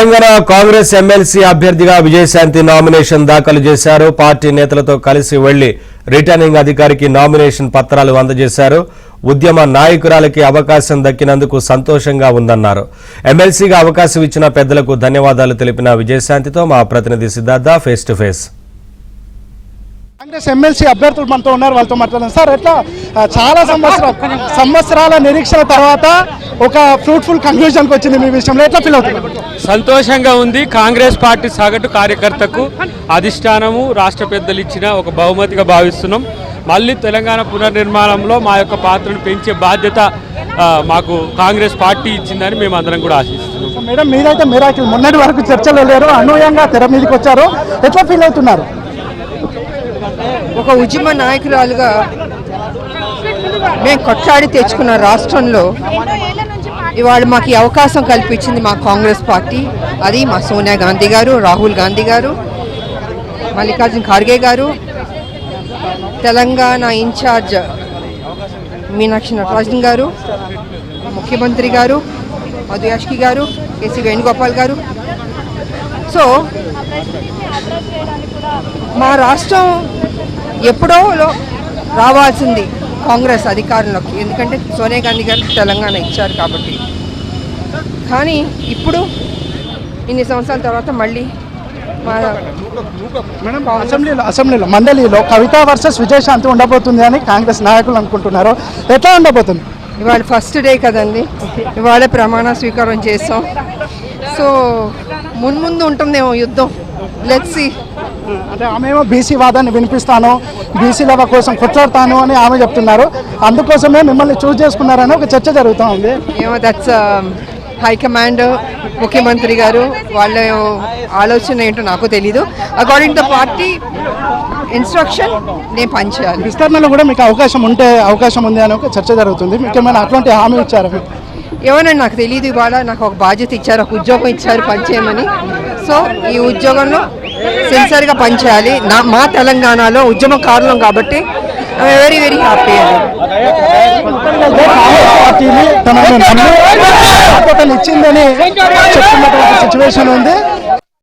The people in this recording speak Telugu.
తెలంగాణ కాంగ్రెస్ ఎమ్మెల్సీ అభ్యర్థిగా విజయశాంతి నామినేషన్ దాఖలు చేశారు. పార్టీ నేతలతో కలిసి వెళ్లి రిటర్నింగ్ అధికారికి నామినేషన్ పత్రాలు అందజేశారు. ఉద్యమ నాయకురాలకి అవకాశం దక్కినందుకు సంతోషంగా ఉందన్నారు. ఎమ్మెల్సీగా అవకాశం ఇచ్చిన పెద్దలకు ధన్యవాదాలు తెలిపిన విజయశాంతితో మా ప్రతినిధి Siddhartha face to face. Congress MLC అభ్యర్థులు మనతో ఉన్నారు, వాళ్ళతో మాట్లాడారు. సార్, ఎట్లా చాలా సంవత్సరాల నిరీక్షణ తర్వాత ఒక ఫ్రూట్ఫుల్ కంక్లూజన్కి వచ్చింది మీ విషయంలో, ఎట్లా ఫీల్ అవుతుంది? సంతోషంగా ఉంది. కాంగ్రెస్ పార్టీ సగటు కార్యకర్తకు అధిష్టానము రాష్ట్ర పెద్దలు ఇచ్చిన ఒక బహుమతిగా భావిస్తున్నాం. మళ్ళీ తెలంగాణ పునర్నిర్మాణంలో మా యొక్క పాత్రను పెంచే బాధ్యత మాకు కాంగ్రెస్ పార్టీ ఇచ్చిందని మేము అందరం కూడా ఆశిస్తున్నాం. మేడం, మీరైతే మిరాకిల్ మొన్నటి వరకు చర్చలు లేరు, అనూహ్యంగా తెర మీదకి వచ్చారు, ఎట్లా ఫీల్ అవుతున్నారు? ఒక ఉద్యమ నాయకురాలుగా మేము కొట్లాడి తెచ్చుకున్న రాష్ట్రంలో ఇవాళ మాకు ఈ అవకాశం కల్పించింది మా కాంగ్రెస్ పార్టీ. అది మా సోనియా గాంధీ గారు, రాహుల్ గాంధీ గారు, మల్లికార్జున ఖార్గే గారు, తెలంగాణ ఇన్ఛార్జ్ మీనాక్షి నటరాజన్ గారు, ముఖ్యమంత్రి గారు మధు యాష్కి గారు, కేసీ వేణుగోపాల్ గారు. సో మా రాష్ట్రం ఎప్పుడో రావాల్సింది కాంగ్రెస్ అధికారంలోకి, ఎందుకంటే సోనియా గాంధీ గారు తెలంగాణ ఇచ్చారు కాబట్టి. కానీ ఇప్పుడు ఇన్ని సంవత్సరాల తర్వాత మళ్ళీ మేడం, అసెంబ్లీలో మండలిలో కవిత వర్సెస్ విజయశాంతి ఉండబోతుంది అని కాంగ్రెస్ నాయకులు అనుకుంటున్నారు, ఎట్లా ఉండబోతుంది? ఇవాళ ఫస్ట్ డే కదండి, ఇవాళ ప్రమాణ స్వీకారం చేస్తాం. సో మున్ముందు ఉంటుందేమో యుద్ధం, లెట్స్ సీ. అంటే ఆమెమో బీసీ వాదాన్ని వినిపిస్తాను, బీసీల కోసం కొట్లాడతాను అని ఆమె చెప్తున్నారు. అందుకోసమే మిమ్మల్ని చూస్ చేసుకున్నారని ఒక చర్చ జరుగుతూ ఉంది. ఏమో దట్స్ హైకమాండ్, ముఖ్యమంత్రి గారు వాళ్ళ ఆలోచన ఏంటో నాకు తెలీదు. According to the party instruction నేను పనిచేయాలి. విస్తరణలో కూడా మీకు అవకాశం ఉంది అని ఒక చర్చ జరుగుతుంది. మీకు ఏమైనా అట్లాంటి హామీ ఇచ్చారు? ఏమోనండి, నాకు తెలియదు. ఇవాళ నాకు ఒక బాధ్యత ఇచ్చారు, ఒక ఉద్యోగం ఇచ్చారు పనిచేయమని. సో ఈ ఉద్యోగంలో సిన్సియర్గా పనిచేయాలి. మా తెలంగాణలో ఉద్యమకారులం కాబట్టి వెరీ వెరీ హ్యాపీ పార్టీని తనని ఇచ్చిందని చెప్తున్నటువంటి సిచ్యువేషన్ ఉంది.